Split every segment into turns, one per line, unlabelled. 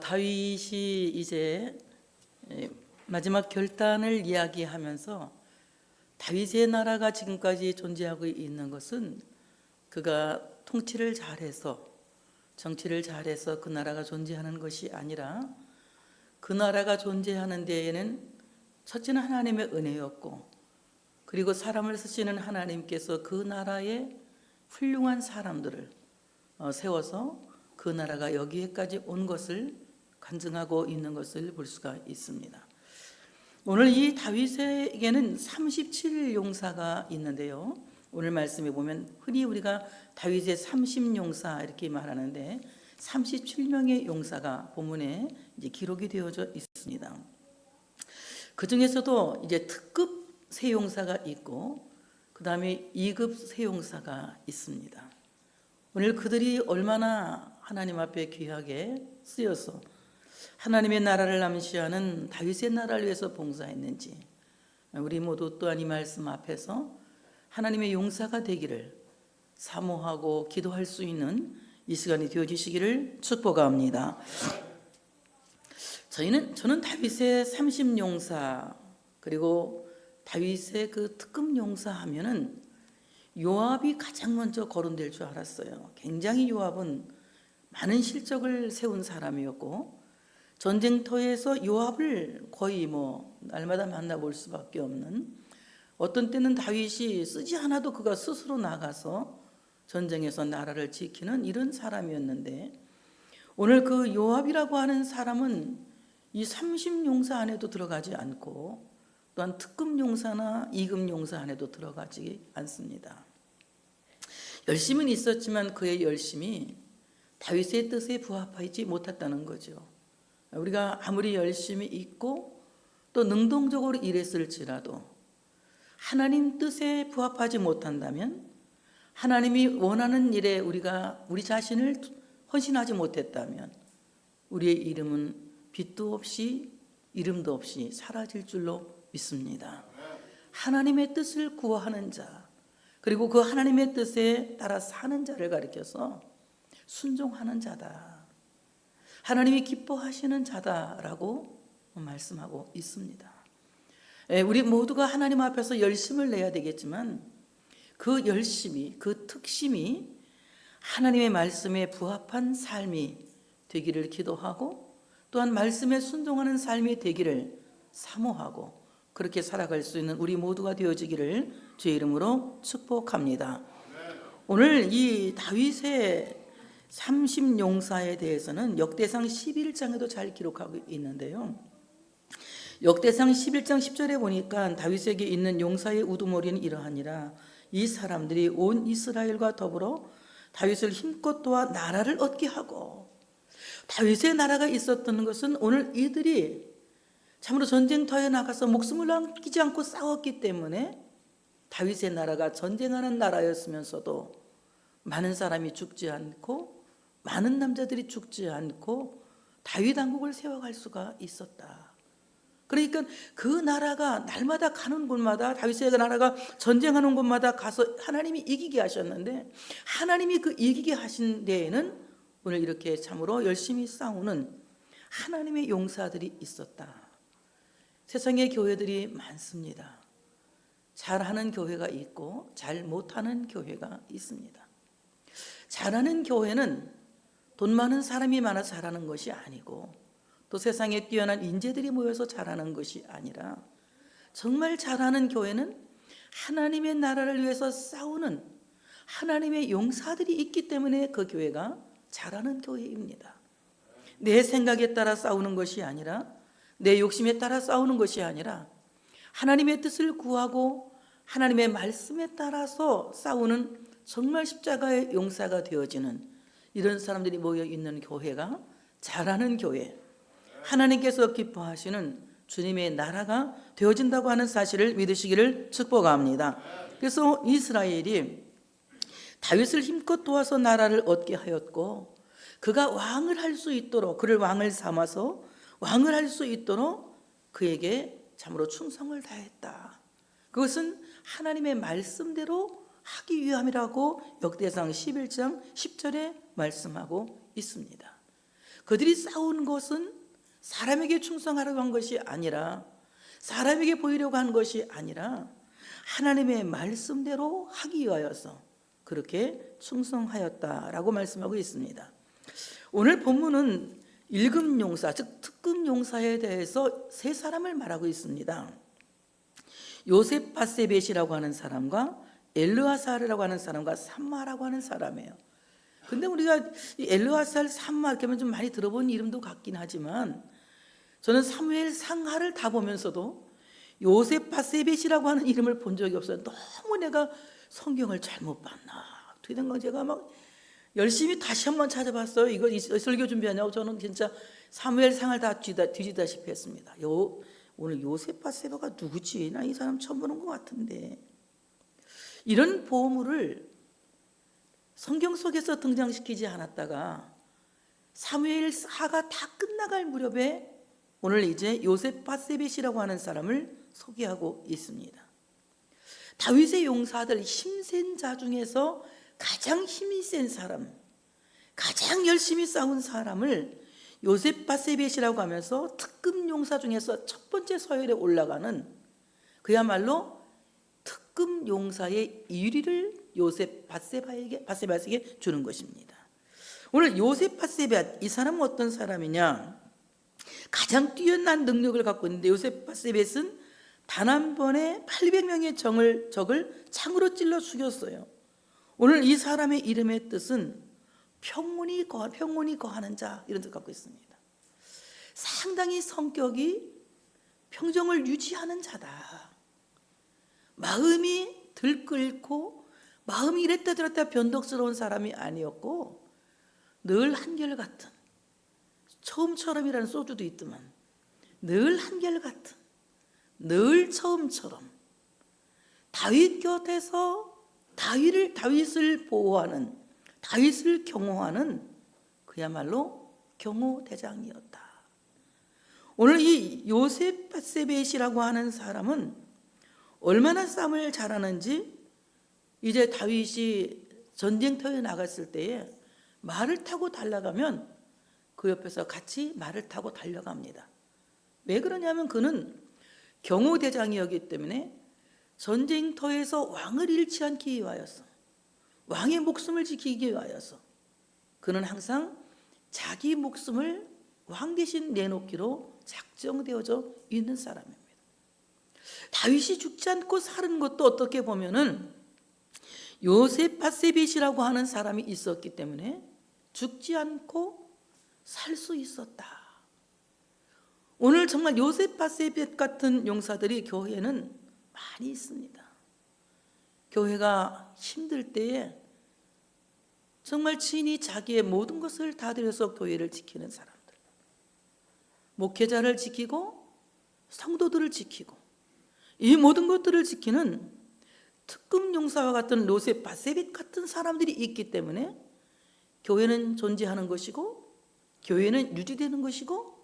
다윗이 이제 마지막 결단을 이야기하면서 다윗의 나라가 지금까지 존재하고 있는 것은 그가 통치를 잘해서, 정치를 잘해서 그 나라가 존재하는 것이 아니라 그 나라가 존재하는 데에는 첫째는 하나님의 은혜였고, 그리고 사람을 쓰시는 하나님께서 그 나라에 훌륭한 사람들을 세워서 그 나라가 여기에까지 온 것을 간증하고 있는 것을 볼 수가 있습니다. 오늘 이 다윗에게는 37용사가 있는데요. 오늘 말씀에 보면 흔히 우리가 다윗의 30용사 이렇게 말하는데 37명의 용사가 본문에 이제 기록이 되어져 있습니다. 그 중에서도 이제 특급 세용사가 있고 그 다음에 2급 세용사가 있습니다. 오늘 그들이 얼마나 하나님 앞에 귀하게 쓰여서 하나님의 나라를 암시하는 다윗의 나라를 위해서 봉사했는지 우리 모두 또한 이 말씀 앞에서 하나님의 용사가 되기를 사모하고 기도할 수 있는 이 시간이 되어주시기를 축복합니다. 저는 다윗의 30용사 그리고 다윗의 그 특급 용사 하면은 요압이 가장 먼저 거론될 줄 알았어요. 굉장히 요압은 많은 실적을 세운 사람이었고 전쟁터에서 요압을 거의 날마다 만나볼 수밖에 없는, 어떤 때는 다윗이 쓰지 않아도 그가 스스로 나가서 전쟁에서 나라를 지키는 이런 사람이었는데, 오늘 그 요압이라고 하는 사람은 이 30용사 안에도 들어가지 않고 또한 특급 용사나 2급 용사 안에도 들어가지 않습니다. 열심은 있었지만 그의 열심이 다윗의 뜻에 부합하지 못했다는 거죠. 우리가 아무리 열심히 있고 또 능동적으로 일했을지라도 하나님 뜻에 부합하지 못한다면, 하나님이 원하는 일에 우리가 우리 자신을 헌신하지 못했다면 우리의 이름은 빛도 없이 이름도 없이 사라질 줄로 믿습니다. 하나님의 뜻을 구하는 자, 그리고 그 하나님의 뜻에 따라 사는 자를 가리켜서 순종하는 자다, 하나님이 기뻐하시는 자다라고 말씀하고 있습니다. 우리 모두가 하나님 앞에서 열심을 내야 되겠지만 그 열심이, 그 특심이 하나님의 말씀에 부합한 삶이 되기를 기도하고 또한 말씀에 순종하는 삶이 되기를 사모하고 그렇게 살아갈 수 있는 우리 모두가 되어지기를 주의 이름으로 축복합니다. 오늘 이 다윗의 30용사에 대해서는 역대상 11장에도 잘 기록하고 있는데요. 역대상 11장 10절에 보니까 다윗에게 있는 용사의 우두머리는 이러하니라. 이 사람들이 온 이스라엘과 더불어 다윗을 힘껏 도와 나라를 얻게 하고, 다윗의 나라가 있었던 것은 오늘 이들이 참으로 전쟁터에 나가서 목숨을 남기지 않고 싸웠기 때문에 다윗의 나라가 전쟁하는 나라였으면서도 많은 사람이 죽지 않고 많은 남자들이 죽지 않고 다윗 왕국을 세워갈 수가 있었다. 그러니까 그 나라가 날마다 가는 곳마다, 다윗의 나라가 전쟁하는 곳마다 가서 하나님이 이기게 하셨는데, 하나님이 그 이기게 하신 데에는 오늘 이렇게 참으로 열심히 싸우는 하나님의 용사들이 있었다. 세상에 교회들이 많습니다. 잘하는 교회가 있고 잘 못하는 교회가 있습니다. 잘하는 교회는 돈 많은 사람이 많아서 잘하는 것이 아니고 또 세상에 뛰어난 인재들이 모여서 잘하는 것이 아니라, 정말 잘하는 교회는 하나님의 나라를 위해서 싸우는 하나님의 용사들이 있기 때문에 그 교회가 잘하는 교회입니다. 내 생각에 따라 싸우는 것이 아니라, 내 욕심에 따라 싸우는 것이 아니라 하나님의 뜻을 구하고 하나님의 말씀에 따라서 싸우는 정말 십자가의 용사가 되어지는 이런 사람들이 모여 있는 교회가 잘하는 교회, 하나님께서 기뻐하시는 주님의 나라가 되어진다고 하는 사실을 믿으시기를 축복합니다. 그래서 이스라엘이 다윗을 힘껏 도와서 나라를 얻게 하였고, 그가 왕을 할 수 있도록, 그를 왕을 삼아서 왕을 할 수 있도록 그에게 참으로 충성을 다했다. 그것은 하나님의 말씀대로 하기 위함이라고 역대상 11장 10절에 말씀하고 있습니다. 그들이 싸운 것은 사람에게 충성하려고 한 것이 아니라, 사람에게 보이려고 한 것이 아니라 하나님의 말씀대로 하기 위하여서 그렇게 충성하였다라고 말씀하고 있습니다. 오늘 본문은 일금용사, 즉 특금용사에 대해서 세 사람을 말하고 있습니다. 요셉 바세벳이라고 하는 사람과 엘르아살이라고 하는 사람과 삼마라고 하는 사람이에요. 근데 우리가 이 엘르아살, 삼마 이렇게 하면 좀 많이 들어본 이름도 같긴 하지만, 저는 사무엘 상하를 다 보면서도 요셉 바세벳이라고 하는 이름을 본 적이 없어요. 너무 내가 성경을 잘못 봤나, 어떻게 된 건지 제가 막 열심히 다시 한번 찾아봤어요. 이거 설교 준비하냐고 저는 진짜 사무엘 상을 다 뒤지다시피 했습니다. 오늘 요셉 바세바가 누구지? 나 이 사람 처음 보는 것 같은데. 이런 보물을 성경 속에서 등장시키지 않았다가 사무엘 하가 다 끝나갈 무렵에 오늘 이제 요셉 바세벳이라고 하는 사람을 소개하고 있습니다. 다윗의 용사들, 힘센 자 중에서 가장 힘이 센 사람, 가장 열심히 싸운 사람을 요셉 바세벳이라고 하면서 특급 용사 중에서 첫 번째 서열에 올라가는, 그야말로 특급 용사의 1위를 요셉 바세벳에게 주는 것입니다. 오늘 요셉 바세벳, 이 사람은 어떤 사람이냐? 가장 뛰어난 능력을 갖고 있는데, 요셉 바세벳은 단 한 번에 800명의 적을 창으로 찔러 죽였어요. 오늘 이 사람의 이름의 뜻은 평온이 거하는 자, 이런 뜻을 갖고 있습니다. 상당히 성격이 평정을 유지하는 자다. 마음이 들끓고 마음이 이랬다 저랬다 변덕스러운 사람이 아니었고, 늘 한결같은, 처음처럼이라는 소주도 있지만 늘 한결같은, 늘 처음처럼 다윗 곁에서 다윗을 보호하는, 다윗을 경호하는 그야말로 경호대장이었다. 오늘 이 요셉 바세벳이라고 하는 사람은 얼마나 싸움을 잘하는지, 이제 다윗이 전쟁터에 나갔을 때에 말을 타고 달려가면 그 옆에서 같이 말을 타고 달려갑니다. 왜 그러냐면 그는 경호대장이었기 때문에 전쟁터에서 왕을 잃지 않기 위하여서, 왕의 목숨을 지키기 위하여서 그는 항상 자기 목숨을 왕 대신 내놓기로 작정되어져 있는 사람입니다. 다윗이 죽지 않고 사는 것도 어떻게 보면은 요셉 바세벳이라고 하는 사람이 있었기 때문에 죽지 않고 살 수 있었다. 오늘 정말 요셉 바세벳 같은 용사들이 교회에는 많이 있습니다. 교회가 힘들 때에 정말 친히 자기의 모든 것을 다 들여서 교회를 지키는 사람들, 목회자를 지키고 성도들을 지키고 이 모든 것들을 지키는 특급 용사와 같은 요셉 바세벳 같은 사람들이 있기 때문에 교회는 존재하는 것이고, 교회는 유지되는 것이고,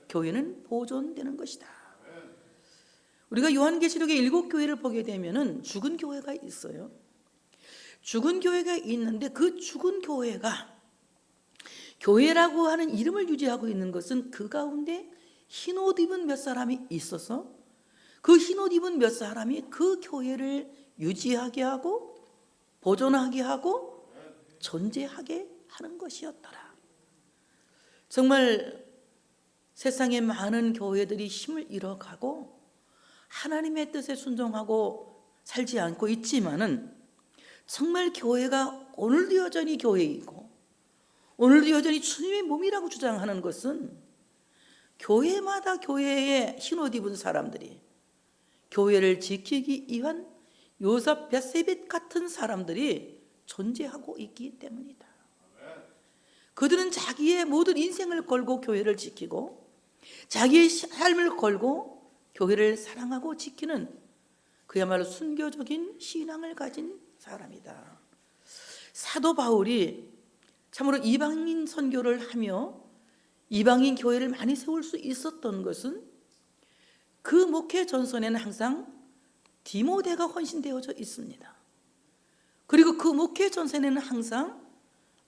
교회는 보존되는 것이다. 우리가 요한계시록의 7교회를 보게 되면은 죽은 교회가 있어요. 죽은 교회가 있는데 그 죽은 교회가 교회라고 하는 이름을 유지하고 있는 것은 그 가운데 흰옷 입은 몇 사람이 있어서 그 흰옷 입은 몇 사람이 그 교회를 유지하게 하고 보존하게 하고 존재하게 하는 것이었더라. 정말 세상에 많은 교회들이 힘을 잃어가고 하나님의 뜻에 순종하고 살지 않고 있지만은, 정말 교회가 오늘도 여전히 교회이고 오늘도 여전히 주님의 몸이라고 주장하는 것은 교회마다 교회에 흰옷 입은 사람들이, 교회를 지키기 위한 요셉 바세벳 같은 사람들이 존재하고 있기 때문이다. 그들은 자기의 모든 인생을 걸고 교회를 지키고 자기의 삶을 걸고 교회를 사랑하고 지키는 그야말로 순교적인 신앙을 가진 사람이다. 사도 바울이 참으로 이방인 선교를 하며 이방인 교회를 많이 세울 수 있었던 것은 그 목회 전선에는 항상 디모데가 헌신되어져 있습니다. 그리고 그 목회 전선에는 항상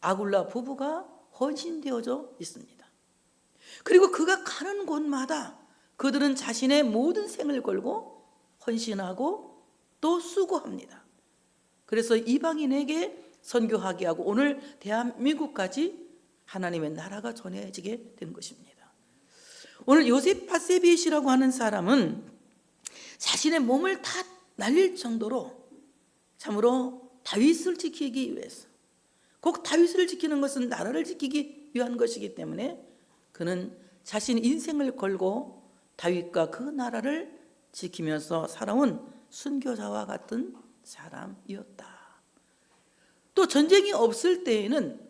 아굴라 부부가 헌신되어져 있습니다. 그리고 그가 가는 곳마다 그들은 자신의 모든 생을 걸고 헌신하고 또 수고합니다. 그래서 이방인에게 선교하게 하고 오늘 대한민국까지 하나님의 나라가 전해지게 된 것입니다. 오늘 요셉 바세빗이라고 하는 사람은 자신의 몸을 다 날릴 정도로 참으로 다윗을 지키기 위해서, 꼭 다윗을 지키는 것은 나라를 지키기 위한 것이기 때문에 그는 자신의 인생을 걸고 다윗과 그 나라를 지키면서 살아온 순교자와 같은 사람이었다. 또 전쟁이 없을 때에는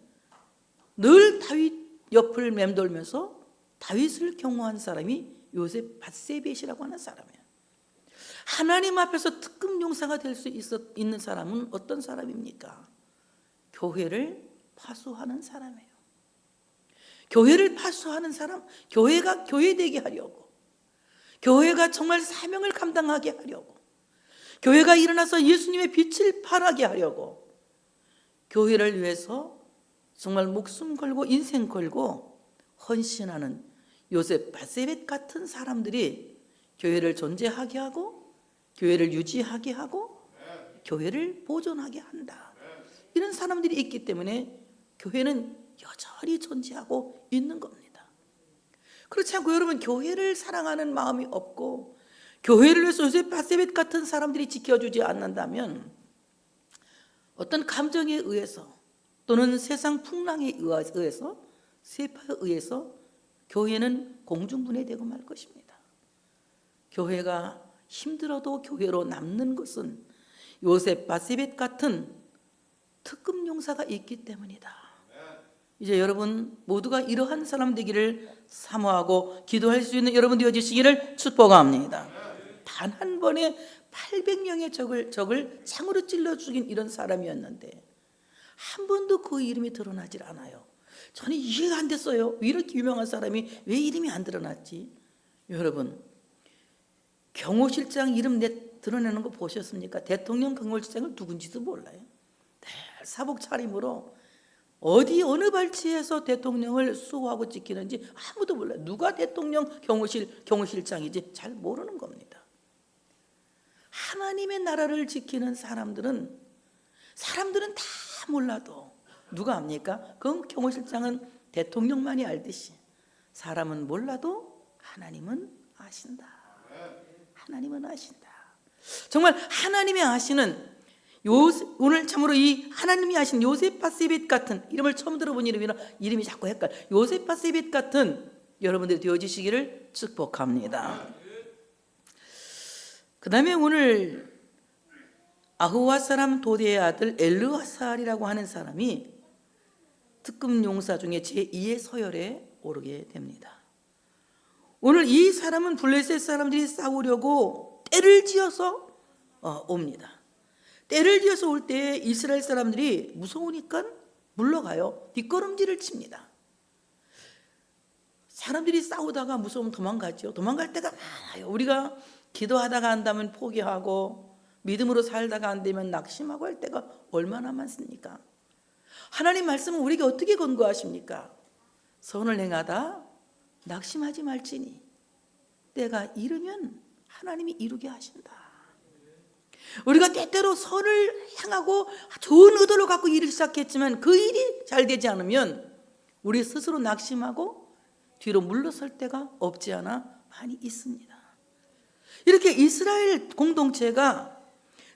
늘 다윗 옆을 맴돌면서 다윗을 경호한 사람이 요셉 바세빗이라고 하는 사람이에요. 하나님 앞에서 특급 용사가 될 수 있는 사람은 어떤 사람입니까? 교회를 파수하는 사람이에요. 교회를 파수하는 사람, 교회가 교회되게 하려고, 교회가 정말 사명을 감당하게 하려고, 교회가 일어나서 예수님의 빛을 발하게 하려고, 교회를 위해서 정말 목숨 걸고 인생 걸고 헌신하는 요셉 바세벳 같은 사람들이 교회를 존재하게 하고 교회를 유지하게 하고 교회를 보존하게 한다. 이런 사람들이 있기 때문에 교회는 여전히 존재하고 있는 겁니다. 그렇지 않고 여러분 교회를 사랑하는 마음이 없고 교회를 위해서 요셉 바세벳 같은 사람들이 지켜주지 않는다면 어떤 감정에 의해서 또는 세상 풍랑에 의해서 세파에 의해서 교회는 공중분해되고 말 것입니다. 교회가 힘들어도 교회로 남는 것은 요셉 바세벳 같은 특급 용사가 있기 때문이다. 이제 여러분 모두가 이러한 사람 되기를 사모하고 기도할 수 있는 여러분 되어주시기를 축복합니다. 단 한 번에 800명의 적을 창으로 찔러 죽인 이런 사람이었는데 한 번도 그 이름이 드러나질 않아요. 저는 이해가 안 됐어요. 왜 이렇게 유명한 사람이 왜 이름이 안 드러났지? 여러분 경호실장 이름 드러내는 거 보셨습니까? 대통령 경호실장을 누군지도 몰라요. 사복 차림으로 어느 발치에서 대통령을 수호하고 지키는지 아무도 몰라요. 누가 대통령 경호실장이지 잘 모르는 겁니다. 하나님의 나라를 지키는 사람들은 다 몰라도 누가 압니까? 그 경호실장은 대통령만이 알듯이 사람은 몰라도 하나님은 아신다. 하나님은 아신다. 정말 하나님이 아시는 오늘 참으로 이 하나님이 아신 요셉 바세빗 같은 이름을 처음 들어본 이름이 자꾸 헷갈려. 요셉 바세빗 같은 여러분들이 되어지시기를 축복합니다. 그 다음에 오늘 아흐와 사람 도대의 아들 엘르아살이라고 하는 사람이 특급 용사 중에 제2의 서열에 오르게 됩니다. 오늘 이 사람은 블레셋 사람들이 싸우려고 떼를 지어서 옵니다. 떼를 지어서 올 때 이스라엘 사람들이 무서우니까 물러가요. 뒷걸음질을 칩니다. 사람들이 싸우다가 무서우면 도망가죠. 도망갈 때가 많아요. 우리가 기도하다가 한다면 포기하고 믿음으로 살다가 안 되면 낙심하고 할 때가 얼마나 많습니까? 하나님 말씀은 우리에게 어떻게 권고하십니까? 선을 행하다 낙심하지 말지니 때가 이르면 하나님이 이루게 하신다. 우리가 때때로 선을 향하고 좋은 의도를 갖고 일을 시작했지만 그 일이 잘 되지 않으면 우리 스스로 낙심하고 뒤로 물러설 때가 없지 않아 많이 있습니다. 이렇게 이스라엘 공동체가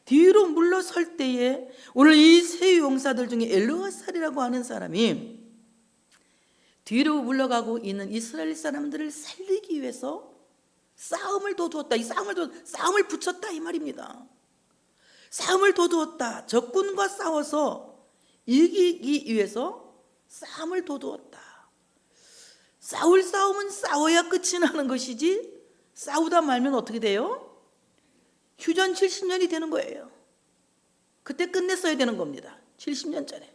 뒤로 물러설 때에 오늘 이 세 용사들 중에 엘르아살이라고 하는 사람이 뒤로 물러가고 있는 이스라엘 사람들을 살리기 위해서 싸움을 돋우었다. 이 싸움을 붙였다 이 말입니다. 싸움을 돋우었다. 적군과 싸워서 이기기 위해서 싸움을 돋우었다. 싸울 싸움은 싸워야 끝이 나는 것이지 싸우다 말면 어떻게 돼요? 휴전 70년이 되는 거예요. 그때 끝냈어야 되는 겁니다. 70년 전에.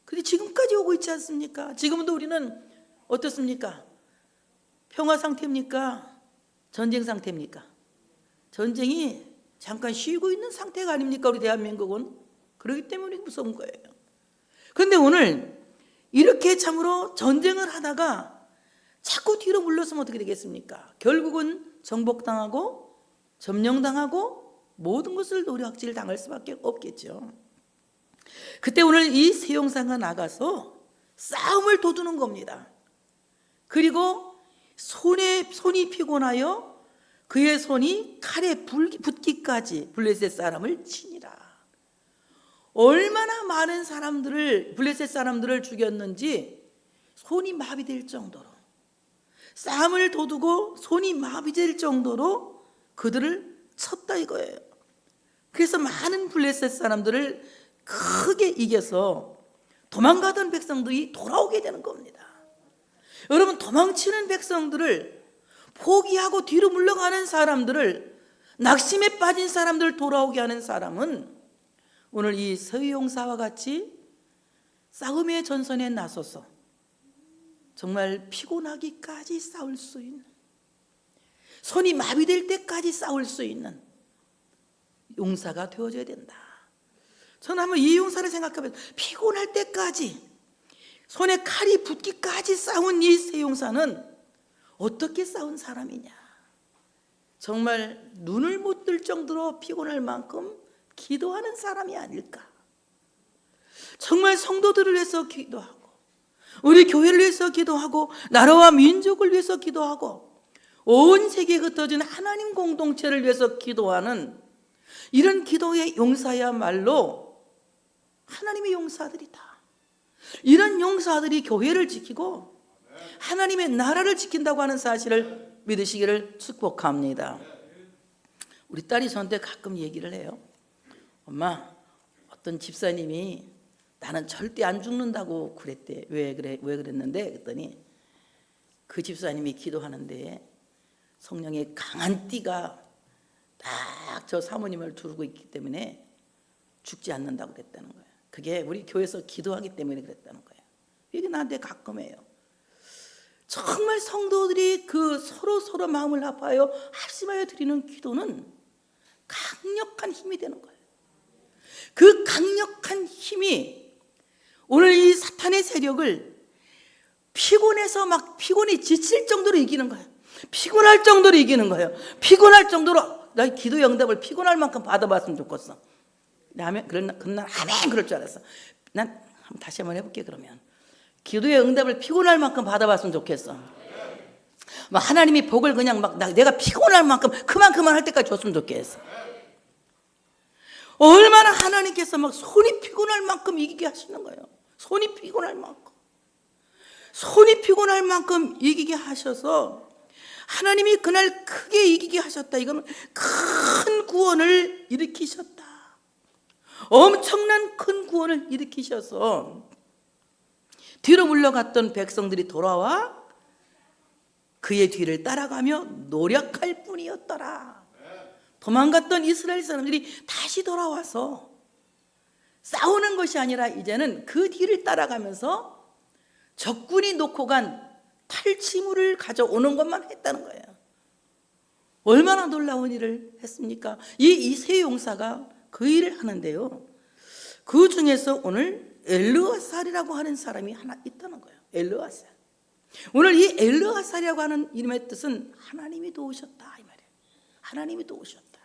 근데 지금까지 오고 있지 않습니까? 지금도 우리는 어떻습니까? 평화 상태입니까? 전쟁 상태입니까? 전쟁이 잠깐 쉬고 있는 상태가 아닙니까? 우리 대한민국은. 그렇기 때문에 무서운 거예요. 그런데 오늘 이렇게 참으로 전쟁을 하다가 자꾸 뒤로 물러서면 어떻게 되겠습니까? 결국은 정복당하고 점령당하고 모든 것을 노략질 당할 수밖에 없겠죠. 그때 오늘 이 세 용사가 나가서 싸움을 도두는 겁니다. 그리고 손이 피곤하여 그의 손이 칼에 붙기까지 블레셋 사람을 치니라. 얼마나 많은 사람들을, 블레셋 사람들을 죽였는지 손이 마비될 정도로, 싸움을 도두고 손이 마비될 정도로 그들을 쳤다 이거예요. 그래서 많은 블레셋 사람들을 크게 이겨서 도망가던 백성들이 돌아오게 되는 겁니다. 여러분, 도망치는 백성들을, 포기하고 뒤로 물러가는 사람들을, 낙심에 빠진 사람들을 돌아오게 하는 사람은 오늘 이 서유용사와 같이 싸움의 전선에 나서서 정말 피곤하기까지 싸울 수 있는, 손이 마비될 때까지 싸울 수 있는 용사가 되어져야 된다. 저는 한번 이 용사를 생각하면 피곤할 때까지, 손에 칼이 붙기까지 싸운 이 세 용사는 어떻게 싸운 사람이냐. 정말 눈을 못 뜰 정도로 피곤할 만큼 기도하는 사람이 아닐까. 정말 성도들을 위해서 기도하고, 우리 교회를 위해서 기도하고, 나라와 민족을 위해서 기도하고, 온 세계에 흩어진 하나님 공동체를 위해서 기도하는 이런 기도의 용사야말로 하나님의 용사들이다. 이런 용사들이 교회를 지키고 하나님의 나라를 지킨다고 하는 사실을 믿으시기를 축복합니다. 우리 딸이 저한테 가끔 얘기를 해요. 엄마, 어떤 집사님이 나는 절대 안 죽는다고 그랬대. 왜 그랬는데? 그랬더니 그 집사님이 기도하는데 성령의 강한 띠가 딱 저 사모님을 두르고 있기 때문에 죽지 않는다고 그랬다는 거예요. 그게 우리 교회에서 기도하기 때문에 그랬다는 거예요. 이게 나한테 가끔 해요. 정말 성도들이 그 서로 마음을 합하여 합심하여 드리는 기도는 강력한 힘이 되는 거예요. 그 강력한 힘이 오늘 이 사탄의 세력을 피곤히 지칠 정도로 이기는 거예요. 피곤할 정도로 이기는 거예요. 피곤할 정도로, 나 기도의 응답을 피곤할 만큼 받아봤으면 좋겠어. 그날 아멘 그럴 줄 알았어. 난 다시 한번 해볼게. 그러면 기도의 응답을 피곤할 만큼 받아봤으면 좋겠어. 막 하나님이 복을 그냥 막 내가 피곤할 만큼 그만 할 때까지 줬으면 좋겠어. 얼마나 하나님께서 막 손이 피곤할 만큼 이기게 하시는 거예요. 손이 피곤할 만큼 이기게 하셔서 하나님이 그날 크게 이기게 하셨다. 이건 큰 구원을 일으키셨다. 엄청난 큰 구원을 일으키셔서 뒤로 물러갔던 백성들이 돌아와 그의 뒤를 따라가며 노력할 뿐이었더라. 도망갔던 이스라엘 사람들이 다시 돌아와서 싸우는 것이 아니라 이제는 그 뒤를 따라가면서 적군이 놓고 간 탈취물을 가져오는 것만 했다는 거예요. 얼마나 놀라운 일을 했습니까? 이 세 용사가 그 일을 하는데요, 그 중에서 오늘 엘르아살이라고 하는 사람이 하나 있다는 거예요. 엘르아살. 오늘 이 엘르아살이라고 하는 이름의 뜻은 하나님이 도우셨다 이 말이에요. 하나님이 도우셨다.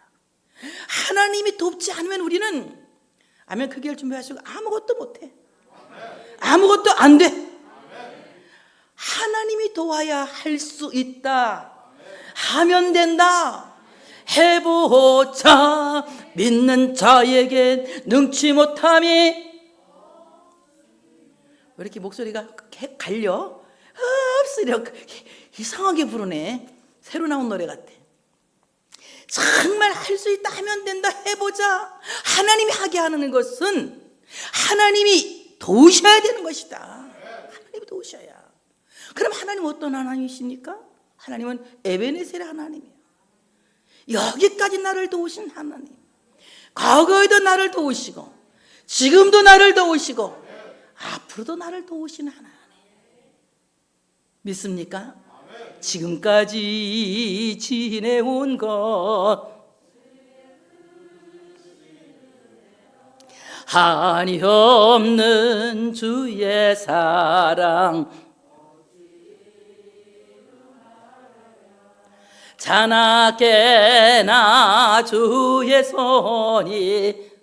하나님이 돕지 않으면 우리는, 아멘 크게 준비하시고, 아무것도 못해. 아무것도 안 돼. 하나님이 도와야 할 수 있다. 하면 된다. 해보자. 믿는 자에게 능치 못함이. 왜 이렇게 목소리가 갈려? 흡스려. 이상하게 부르네. 새로 나온 노래 같아. 정말 할 수 있다, 하면 된다, 해보자. 하나님이 하게 하는 것은 하나님이 도우셔야 되는 것이다. 하나님이 도우셔야. 그럼 하나님 어떤 하나님이십니까? 하나님은 에베네셀의 하나님이에요. 여기까지 나를 도우신 하나님, 과거에도 나를 도우시고 지금도 나를 도우시고 앞으로도 나를 도우시는 하나님 믿습니까? 지금까지 지내온 것 한이 없는 주의 사랑 자나깨나 주의 손이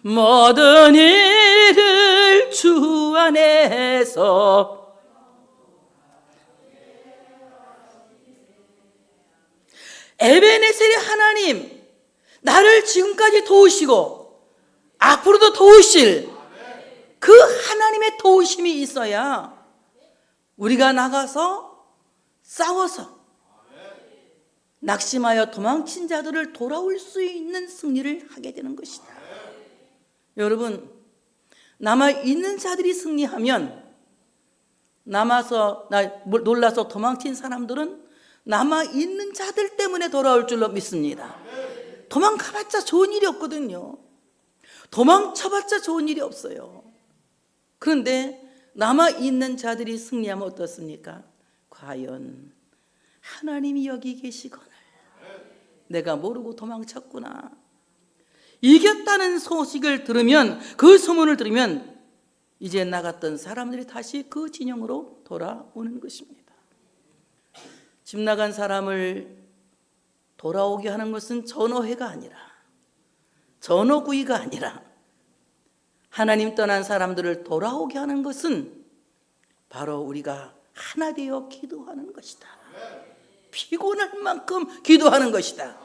모든 일을 주 안에서 에베네셀의 하나님, 나를 지금까지 도우시고 앞으로도 도우실 그 하나님의 도우심이 있어야 우리가 나가서 싸워서 낙심하여 도망친 자들을 돌아올 수 있는 승리를 하게 되는 것이다. 여러분, 남아있는 자들이 승리하면 놀라서 도망친 사람들은 남아있는 자들 때문에 돌아올 줄로 믿습니다. 도망가봤자 좋은 일이 없거든요. 도망쳐봤자 좋은 일이 없어요. 그런데 남아있는 자들이 승리하면 어떻습니까? 과연 하나님이 여기 계시거늘 내가 모르고 도망쳤구나, 이겼다는 소식을 들으면, 그 소문을 들으면 이제 나갔던 사람들이 다시 그 진영으로 돌아오는 것입니다. 집 나간 사람을 돌아오게 하는 것은 전어회가 아니라, 전어구이가 아니라, 하나님 떠난 사람들을 돌아오게 하는 것은 바로 우리가 하나 되어 기도하는 것이다. 피곤할 만큼 기도하는 것이다.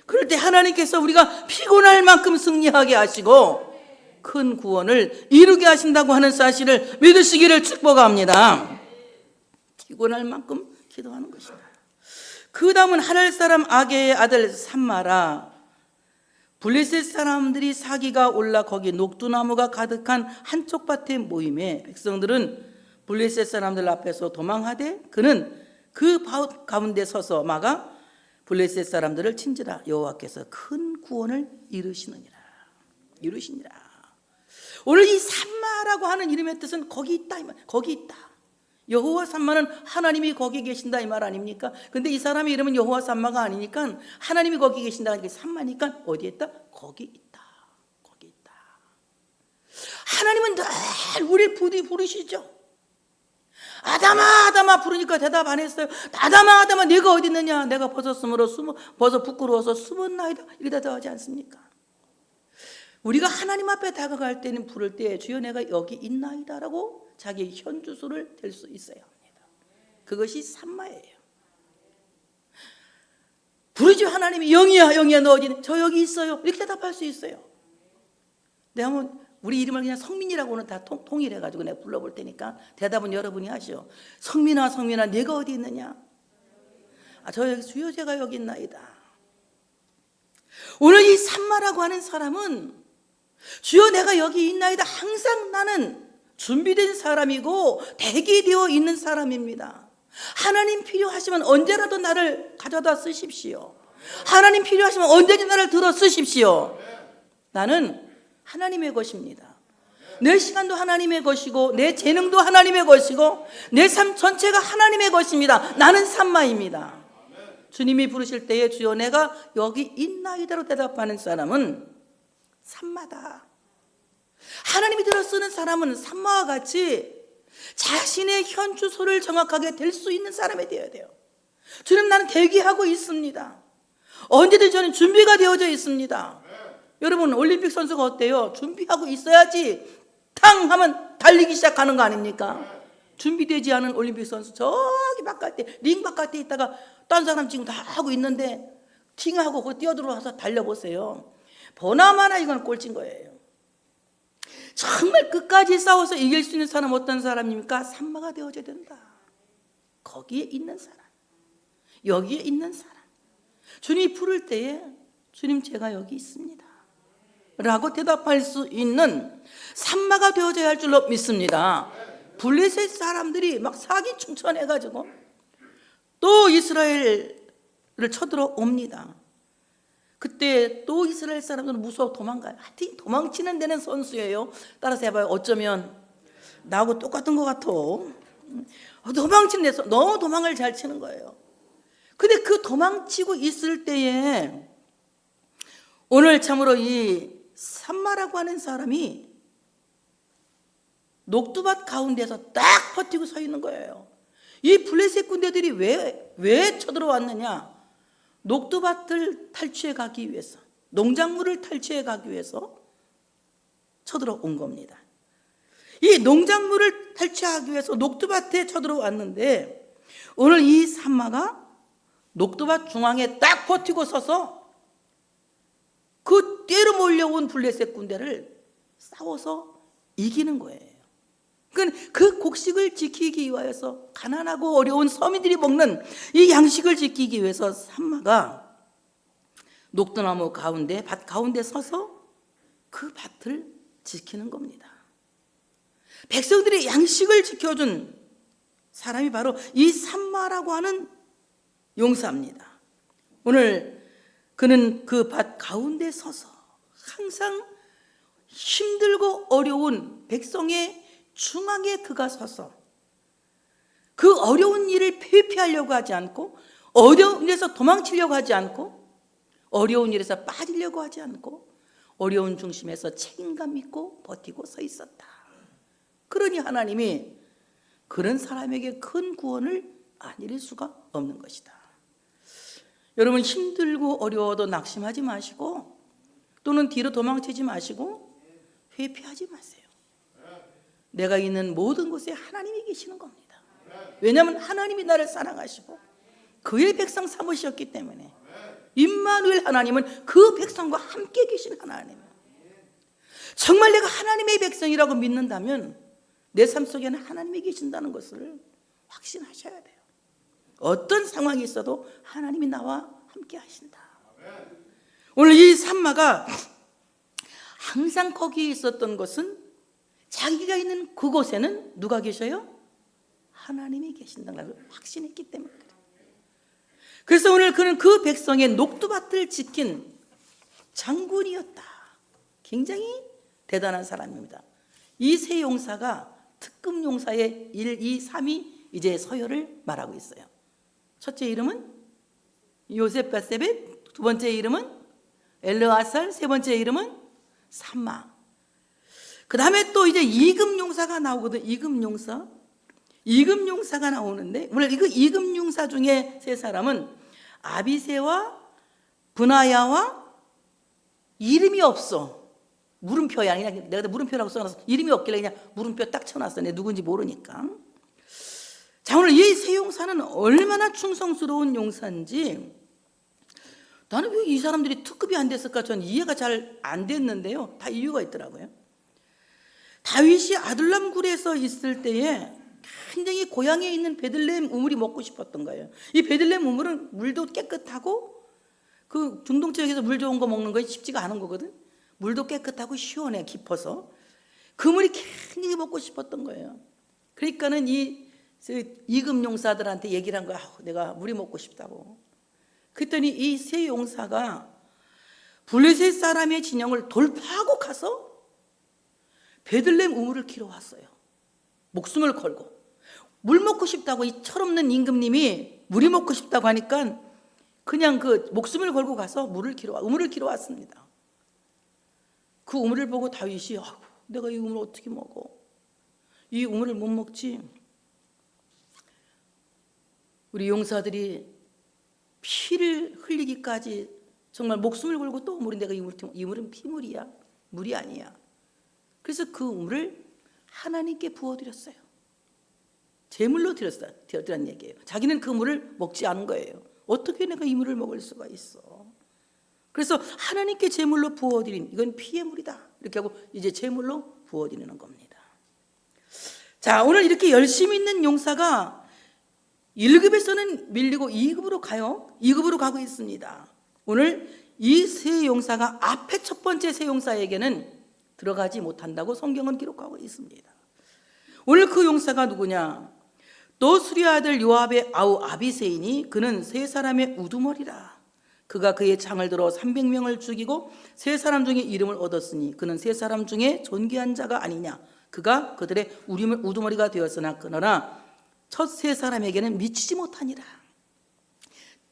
그럴 때 하나님께서 우리가 피곤할 만큼 승리하게 하시고 큰 구원을 이루게 하신다고 하는 사실을 믿으시기를 축복합니다. 피곤할 만큼 기도하는 것이다. 그 다음은 하랄 사람 아게의 아들 삼마라. 블레셋 사람들이 사기가 올라 거기 녹두나무가 가득한 한쪽 밭에 모임에 백성들은 블레셋 사람들 앞에서 도망하되 그는 그 가운데 서서 막아 블레셋 사람들을 친지라. 여호와께서 큰 구원을 이루시니라. 오늘 이 삼마라고 하는 이름의 뜻은 거기 있다, 거기 있다. 여호와 삼마는 하나님이 거기 계신다 이 말 아닙니까? 근데 이 사람의 이름은 여호와 삼마가 아니니까 하나님이 거기 계신다, 이게 삼마니까 어디에 있다? 거기 있다. 거기 있다. 하나님은 늘 우리를 부르시죠. 아담아 아담아 부르니까 대답 안 했어요. 아담아 아담아 네가 어디 있느냐? 내가 벗었으므로 벗어 부끄러워서 숨었나이다, 이렇게 대답하지 않습니까? 우리가 하나님 앞에 다가갈 때는, 부를 때 주여 내가 여기 있나이다 라고 자기 현주소를 댈 수 있어야 합니다. 그것이 삼마예요. 부르죠. 하나님이 영이야 영이야 너 어디 있니? 저 여기 있어요, 이렇게 대답할 수 있어요. 내가 한번 우리 이름을 그냥 성민이라고는 다 통일해가지고 내가 불러볼 테니까 대답은 여러분이 하시오. 성민아 성민아 네가 어디 있느냐? 저 여기 주여 제가 여기 있나이다. 오늘 이 삼마라고 하는 사람은 주여 내가 여기 있나이다, 항상 나는 준비된 사람이고 대기되어 있는 사람입니다. 하나님 필요하시면 언제라도 나를 가져다 쓰십시오. 하나님 필요하시면 언제든지 나를 들어 쓰십시오. 나는 하나님의 것입니다. 내 시간도 하나님의 것이고 내 재능도 하나님의 것이고 내 삶 전체가 하나님의 것입니다. 나는 삼마입니다. 주님이 부르실 때에 주여 내가 여기 있나이다로 대답하는 사람은 삼마다. 하나님이 들어 쓰는 사람은 삼마와 같이 자신의 현주소를 정확하게 댈 수 있는 사람이 되어야 돼요. 주님 나는 대기하고 있습니다. 언제든지 저는 준비가 되어져 있습니다. 여러분 올림픽 선수가 어때요? 준비하고 있어야지 탕 하면 달리기 시작하는 거 아닙니까? 준비되지 않은 올림픽 선수 저기 바깥에 링 바깥에 있다가 딴 사람 지금 다 하고 있는데 팅하고 그 뛰어들어와서 달려보세요. 보나마나 이건 꼴찌인 거예요. 정말 끝까지 싸워서 이길 수 있는 사람 어떤 사람입니까? 삼마가 되어져야 된다. 거기에 있는 사람, 여기에 있는 사람. 주님이 부를 때에 주님 제가 여기 있습니다 라고 대답할 수 있는 삼마가 되어져야 할 줄로 믿습니다. 블레셋 사람들이 막 사기충천해가지고 또 이스라엘을 쳐들어옵니다. 그때 또 이스라엘 사람들은 무서워 도망가요. 하여튼 도망치는 데는 선수예요. 따라서 해봐요. 어쩌면 나하고 똑같은 것 같아. 도망치는 데서 너무 도망을 잘 치는 거예요. 근데 그 도망치고 있을 때에 오늘 참으로 이 삼마라고 하는 사람이 녹두밭 가운데서 딱 버티고 서 있는 거예요. 이 블레셋 군대들이 왜 쳐들어왔느냐? 녹두밭을 탈취해 가기 위해서, 농작물을 탈취해 가기 위해서 쳐들어온 겁니다. 이 농작물을 탈취하기 위해서 녹두밭에 쳐들어왔는데 오늘 이 산마가 녹두밭 중앙에 딱 버티고 서서 그 떼로 몰려온 블레셋 군대를 싸워서 이기는 거예요. 그러니까 그 곡식을 지키기 위해서, 가난하고 어려운 서민들이 먹는 이 양식을 지키기 위해서 산마가 녹두나무 가운데, 밭 가운데 서서 그 밭을 지키는 겁니다. 백성들의 양식을 지켜준 사람이 바로 이 산마라고 하는 용사입니다. 오늘 그는 그 밭 가운데 서서 항상 힘들고 어려운 백성의 중앙에 그가 서서 그 어려운 일을 회피하려고 하지 않고, 어려운 일에서 도망치려고 하지 않고, 어려운 일에서 빠지려고 하지 않고, 어려운 중심에서 책임감 있고 버티고 서 있었다. 그러니 하나님이 그런 사람에게 큰 구원을 안 이룰 수가 없는 것이다. 여러분, 힘들고 어려워도 낙심하지 마시고, 또는 뒤로 도망치지 마시고 회피하지 마세요. 내가 있는 모든 곳에 하나님이 계시는 겁니다. 왜냐하면 하나님이 나를 사랑하시고 그의 백성 삼으셨기 때문에. 임마누엘 하나님은 그 백성과 함께 계신 하나님. 정말 내가 하나님의 백성이라고 믿는다면 내 삶 속에는 하나님이 계신다는 것을 확신하셔야 돼요. 어떤 상황이 있어도 하나님이 나와 함께 하신다. 오늘 이 산마가 항상 거기에 있었던 것은, 자기가 있는 그곳에는 누가 계셔요? 하나님이 계신다는 걸 확신했기 때문에 그래요. 그래서 오늘 그는 그 백성의 녹두밭을 지킨 장군이었다. 굉장히 대단한 사람입니다. 이 세 용사가 특급 용사의 1, 2, 3이 이제 서열을 말하고 있어요. 첫째 이름은 요셉 바세벳, 두 번째 이름은 엘르아살, 세 번째 이름은 산마. 그 다음에 또 이제 2급 용사가 나오거든. 2급 용사. 2급 용사가 나오는데 오늘 그 2급 용사 중에 세 사람은 아비새와 브나야와 이름이 없어. 물음표야. 그냥 내가 물음표라고 써놔서 이름이 없길래 그냥 물음표 딱 쳐놨어. 내 누군지 모르니까. 자, 오늘 이 세 용사는 얼마나 충성스러운 용사인지, 나는 왜 이 사람들이 특급이 안 됐을까 전 이해가 잘 안 됐는데요. 다 이유가 있더라고요. 다윗이 아둘람 굴에서 있을 때에 굉장히 고향에 있는 베들레헴 우물이 먹고 싶었던 거예요. 이 베들레헴 우물은 물도 깨끗하고, 그 중동 지역에서 물 좋은 거 먹는 거 쉽지가 않은 거거든. 물도 깨끗하고 시원해, 깊어서. 그 물이 굉장히 먹고 싶었던 거예요. 그러니까는 이 2급 용사들한테 얘기를 한 거야. 내가 물이 먹고 싶다고. 그랬더니 이 세 용사가 블레셋 사람의 진영을 돌파하고 가서 베들레헴 우물을 키러 왔어요. 목숨을 걸고. 물 먹고 싶다고, 이 철없는 임금님이 물이 먹고 싶다고 하니까 그냥 그 목숨을 걸고 가서 우물을 키러 왔습니다. 그 우물을 보고 다윗이 내가 이 우물을 어떻게 먹어? 이 우물을 못 먹지. 우리 용사들이 피를 흘리기까지 정말 목숨을 걸고 또 우물이, 내가 이 우물은 피물이야, 물이 아니야. 그래서 그 우물을 하나님께 부어드렸어요. 제물로 드렸다는 얘기예요. 자기는 그 물을 먹지 않은 거예요. 어떻게 내가 이 물을 먹을 수가 있어? 그래서 하나님께 제물로 부어드린, 이건 피의 물이다, 이렇게 하고 이제 제물로 부어드리는 겁니다. 자, 오늘 이렇게 열심히 있는 용사가 1급에서는 밀리고 2급으로 가요. 2급으로 가고 있습니다. 오늘 이 세 용사가 앞에 첫 번째 세 용사에게는 들어가지 못한다고 성경은 기록하고 있습니다. 오늘 그 용사가 누구냐? 또 수리의 아들 요압의 아우 아비새이니 그는 세 사람의 우두머리라. 그가 그의 창을 들어 300명을 죽이고 세 사람 중에 이름을 얻었으니 그는 세 사람 중에 존귀한 자가 아니냐. 그가 그들의 우두머리가 되었으나 그러나 첫 세 사람에게는 미치지 못하니라.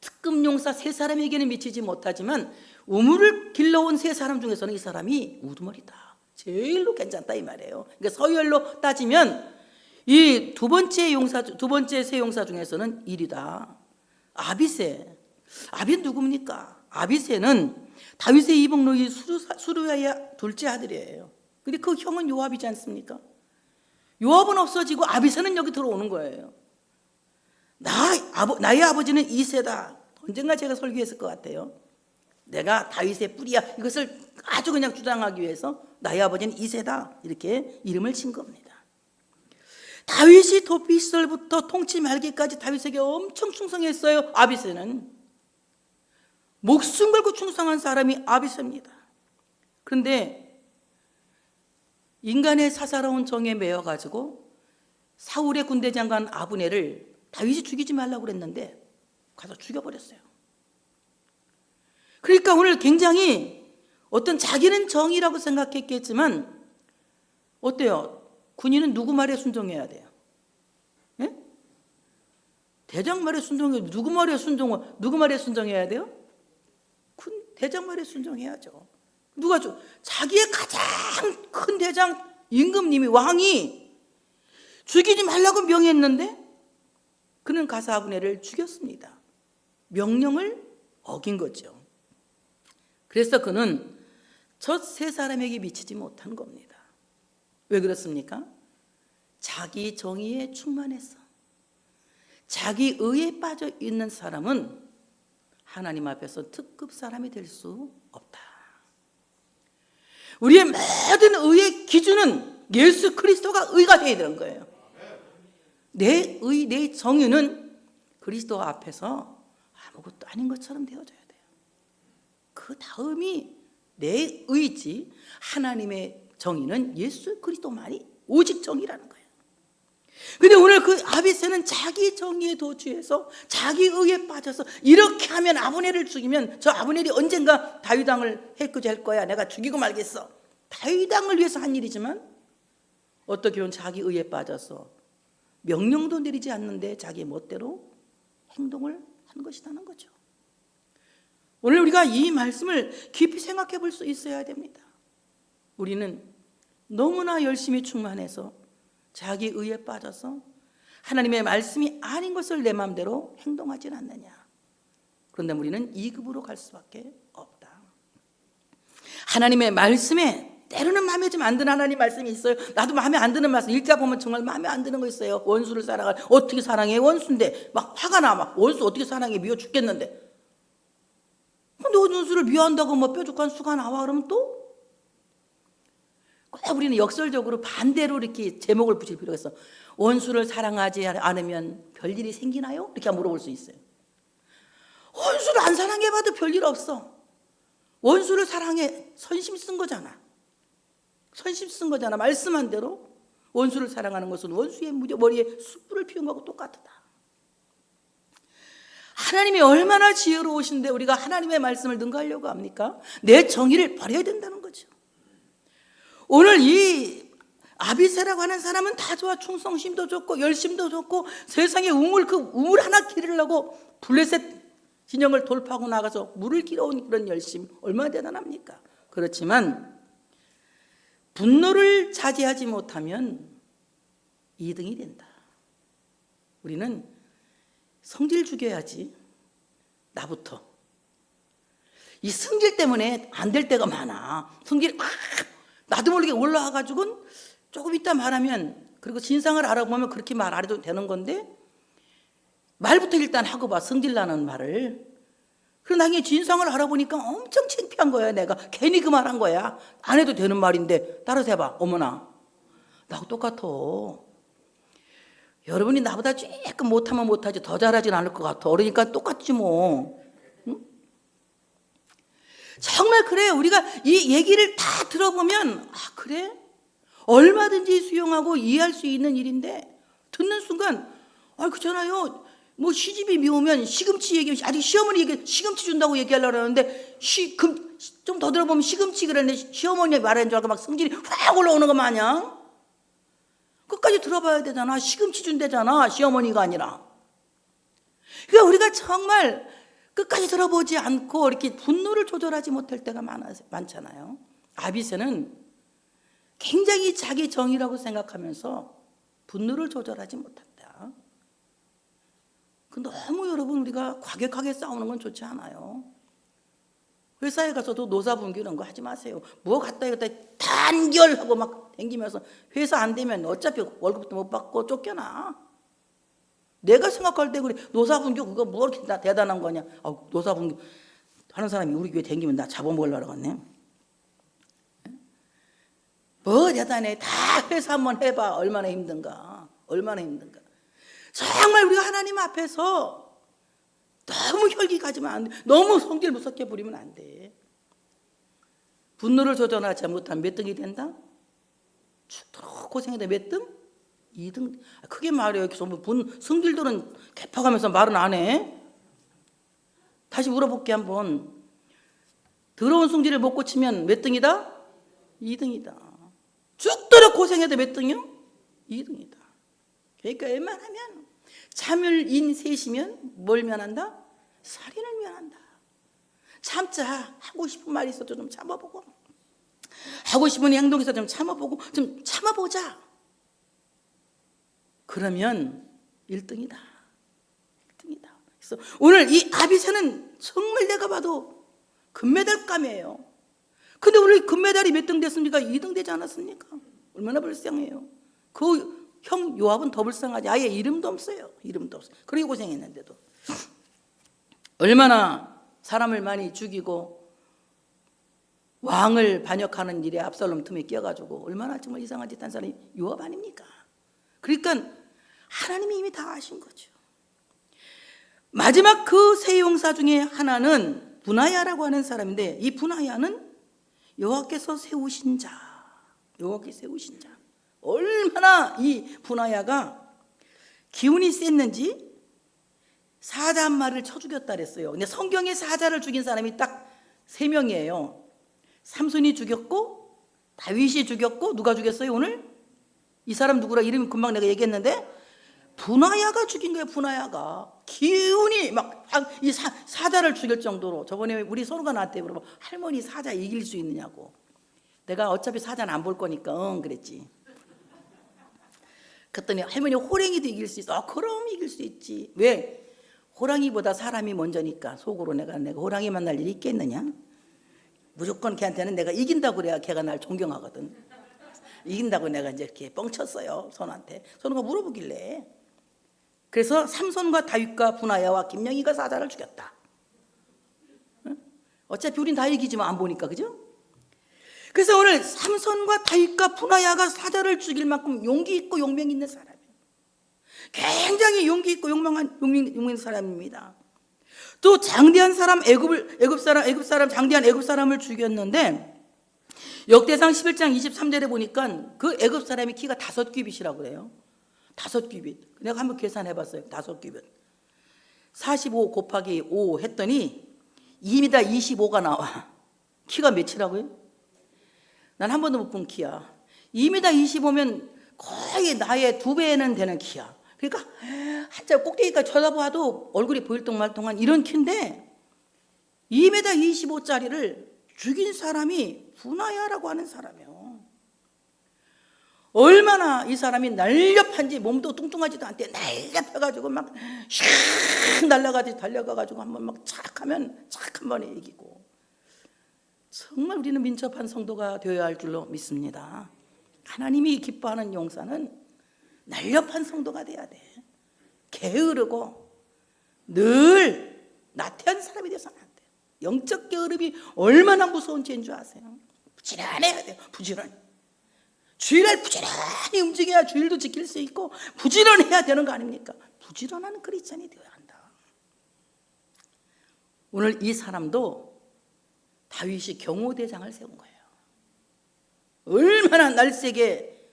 특급 용사 세 사람에게는 미치지 못하지만 우물을 길러온 세 사람 중에서는 이 사람이 우두머리다. 제일로 괜찮다 이 말이에요. 그러니까 서열로 따지면 이 두 번째 세 용사 중에서는 1위다. 아비새. 아비는 누굽니까? 아비새는 다윗의 이복노이 수르야의 둘째 아들이에요. 근데 그 형은 요압이지 않습니까? 요압은 없어지고 아비새는 여기 들어오는 거예요. 나의 아버지는 이새다. 언젠가 제가 설교했을 것 같아요. 내가 다윗의 뿌리야. 이것을 아주 그냥 주장하기 위해서 나의 아버지는 이새다. 이렇게 이름을 친 겁니다. 다윗이 도피 시절부터 통치 말기까지 다윗에게 엄청 충성했어요. 아비새는 목숨 걸고 충성한 사람이 아비새입니다. 그런데 인간의 사사로운 정에 매여가지고 사울의 군대 장관 아브넬을 다윗이 죽이지 말라고 그랬는데 가서 죽여버렸어요. 그러니까 오늘 굉장히 어떤 자기는 정의라고 생각했겠지만 어때요? 군인은 누구 말에 순종해야 돼요? 예? 대장 말에 순종해야 누구 말에 순종해야 돼요? 대장 말에 순종해야죠. 누가 자기의 가장 큰 대장 임금님이 왕이 죽이지 말라고 명했는데 그는 가서 아브넬을 죽였습니다. 명령을 어긴 거죠. 그래서 그는 저 세 사람에게 미치지 못한 겁니다. 왜 그렇습니까? 자기 정의에 충만해서 자기 의에 빠져 있는 사람은 하나님 앞에서 특급 사람이 될 수 없다. 우리의 모든 의의 기준은 예수 그리스도가 의가 되어야 되는 거예요. 내 의, 내 정의는 그리스도 앞에서 아무것도 아닌 것처럼 되어져야 돼요. 그 다음이 내 의지, 하나님의 정의는 예수 그리스도만이 오직 정의라는 거예요. 근데 오늘 그 아비새는 자기 정의에 도취해서 자기 의에 빠져서 이렇게 하면 아브넬을 죽이면 저 아브넬이 언젠가 다윗 왕을 해코지할 거야. 내가 죽이고 말겠어. 다윗 왕을 위해서 한 일이지만 어떻게 보면 자기 의에 빠져서 명령도 내리지 않는데 자기 멋대로 행동을 한 것이라는 거죠. 오늘 우리가 이 말씀을 깊이 생각해 볼 수 있어야 됩니다. 우리는 너무나 열심히 충만해서 자기 의에 빠져서 하나님의 말씀이 아닌 것을 내 마음대로 행동하지 않느냐. 그런데 우리는 2급으로 갈 수밖에 없다. 하나님의 말씀에 때로는 마음에 좀 안 드는 하나님 말씀이 있어요. 나도 마음에 안 드는 말씀 읽다 보면 정말 마음에 안 드는 거 있어요. 원수를 사랑할 어떻게 사랑해? 원수인데 막 화가 나. 막 원수 어떻게 사랑해? 미워 죽겠는데. 근데 원수를 미워한다고 뭐 뾰족한 수가 나와 그러면 또 꼭 우리는 역설적으로 반대로 이렇게 제목을 붙일 필요가 있어. 원수를 사랑하지 않으면 별일이 생기나요? 이렇게 물어볼 수 있어요. 원수를 안 사랑해봐도 별일 없어. 원수를 사랑해 선심 쓴 거잖아. 선심 쓴 거잖아. 말씀한 대로 원수를 사랑하는 것은 원수의 머리에 숯불을 피운 거하고 똑같다. 하나님이 얼마나 지혜로우신데 우리가 하나님의 말씀을 능가하려고 합니까? 내 정의를 버려야 된다는 거죠. 오늘 이 아비새라고 하는 사람은 다 좋아. 충성심도 좋고 열심도 좋고 세상에 우물 하나 기르려고 블레셋 진영을 돌파하고 나가서 물을 길어온 그런 열심 얼마나 대단합니까? 그렇지만 분노를 자제하지 못하면 2등이 된다. 우리는 성질 죽여야지. 나부터. 이 성질 때문에 안 될 때가 많아. 성질 막 나도 모르게 올라와가지고는 조금 있다 말하면, 그리고 진상을 알아보면 그렇게 말 안 해도 되는 건데 말부터 일단 하고 봐. 성질나는 말을. 그럼 나중에 진상을 알아보니까 엄청 창피한 거야. 내가 괜히 그 말 한 거야. 안 해도 되는 말인데 따라서 해봐. 어머나 나하고 똑같아. 여러분이 나보다 조금 못하면 못하지 더 잘하진 않을 것 같아. 그러니까 똑같지 뭐. 응? 정말 그래. 우리가 이 얘기를 다 들어보면 그래? 얼마든지 수용하고 이해할 수 있는 일인데 듣는 순간 그잖아요. 뭐 시집이 미우면 시금치 얘기, 아직 시어머니 얘기 시금치 준다고 얘기하려고 하는데 좀 더 들어보면 시금치 그랬는데 시어머니 말하는 줄 알고 막 성질이 확 올라오는 거 마냥. 끝까지 들어봐야 되잖아. 시금치 준대잖아. 시어머니가 아니라. 그러니까 우리가 정말 끝까지 들어보지 않고 이렇게 분노를 조절하지 못할 때가 많잖아요. 아비새는 굉장히 자기 정의라고 생각하면서 분노를 조절하지 못한다. 너무 여러분 우리가 과격하게 싸우는 건 좋지 않아요. 회사에 가서도 노사분규 이런 거 하지 마세요. 뭐 갔다 이것다 단결하고 막 댕기면서 회사 안 되면 어차피 월급도 못 받고 쫓겨나. 내가 생각할 때 그래, 노사분규 그거 뭐 이렇게 대단한 거냐. 노사분규 하는 사람이 우리 교회 댕기면 나 잡아먹으려고 하네. 뭐 대단해. 다 회사 한번 해봐. 얼마나 힘든가. 얼마나 힘든가. 정말 우리가 하나님 앞에서 너무 혈기 가지면 안 돼. 너무 성질 무섭게 부리면 안 돼. 분노를 조절하지 못하면 몇 등이 된다? 죽도록 고생해도 몇 등? 2등. 크게 말해요. 여기서 성질들은 개파가면서 말은 안 해. 다시 물어볼게 한번. 더러운 성질을 못 고치면 몇 등이다? 2등이다. 죽도록 고생해도 몇 등이요? 2등이다. 그러니까 웬만하면 자멸인 셋이면 뭘 면한다? 살인을 면한다. 참자. 하고 싶은 말이 있어도 좀 참아보고, 하고 싶은 행동이 있어도 좀 참아보고, 좀 참아보자. 그러면 1등이다. 1등이다. 그래서 오늘 이 아비새는 정말 내가 봐도 금메달감이에요. 근데 오늘 금메달이 몇 등 됐습니까? 2등 되지 않았습니까? 얼마나 불쌍해요. 그 형 요압은 더 불쌍하지. 아예 이름도 없어요. 이름도 없어요. 그렇게 고생했는데도. 얼마나 사람을 많이 죽이고 왕을 반역하는 일에 압살롬 틈에 끼어가지고 얼마나 정말 이상한 짓 한 사람이 요압 아닙니까? 그러니까 하나님이 이미 다 아신 거죠. 마지막 그 세 용사 중에 하나는 분하야라고 하는 사람인데, 이 분하야는 여호와께서 세우신 자. 여호와께서 세우신 자. 얼마나 이 분하야가 기운이 셌는지 사자 한 마리를 쳐 죽였다 그랬어요. 근데 성경에 사자를 죽인 사람이 딱 3명이에요. 삼손이 죽였고, 다윗이 죽였고, 누가 죽였어요 오늘? 이 사람 누구라 이름이 금방 내가 얘기했는데, 분하야가 죽인 거예요. 분하야가 기운이 막 이 사자를 죽일 정도로. 저번에 우리 서로가 나한테 물어봐, 할머니 사자 이길 수 있느냐고. 내가 어차피 사자는 안 볼 거니까 응 그랬지. 그랬더니 할머니 호랑이도 이길 수 있어. 그럼 이길 수 있지. 왜? 호랑이보다 사람이 먼저니까. 속으로 내가 호랑이 만날 일이 있겠느냐. 무조건 걔한테는 내가 이긴다고 그래야 걔가 날 존경하거든. 이긴다고 내가 이제 이렇게 뻥쳤어요. 손한테. 손우가 물어보길래. 그래서 삼손과 다윗과 분하야와 김영희가 사자를 죽였다. 응? 어차피 우린 다 이기지만 안 보니까, 그죠? 그래서 오늘 삼손과 다윗과 분하야가 사자를 죽일 만큼 용기 있고 용명 있는 사람이에요. 굉장히 용기 있고 용명 있는 사람입니다. 또 장대한 사람 애굽 사람 장대한 애굽 사람을 죽였는데, 역대상 11장 23절에 보니까 그 애굽 사람이 키가 5규빗이라고 그래요. 5규빗. 내가 한번 계산해 봤어요. 5규빗. 45 곱하기 5 했더니 2m 25가 나와. 키가 몇이라고요? 난 한 번도 못 본 키야. 2m 25면 거의 나의 2배는 되는 키야. 그러니까 한참 꼭대기까지 쳐다봐도 얼굴이 보일 동말동한 이런 키인데, 2m 25짜리를 죽인 사람이 분하야라고 하는 사람이에요. 얼마나 이 사람이 날렵한지, 몸도 뚱뚱하지도 않대. 날렵해가지고 막 슉 날아가지 달려가가지고 한번 막 착 하면 착 한 번에 이기고. 정말 우리는 민첩한 성도가 되어야 할 줄로 믿습니다. 하나님이 기뻐하는 용사는 날렵한 성도가 돼야 돼. 게으르고 늘 나태한 사람이 돼서는 안 돼. 영적 게으름이 얼마나 무서운 죄인 줄 아세요? 부지런해야 돼요. 부지런. 주일날 부지런히 움직여야 주일도 지킬 수 있고 부지런해야 되는 거 아닙니까? 부지런한 크리스찬이 되어야 한다. 오늘 이 사람도 다윗이 경호대장을 세운 거예요. 얼마나 날쌔게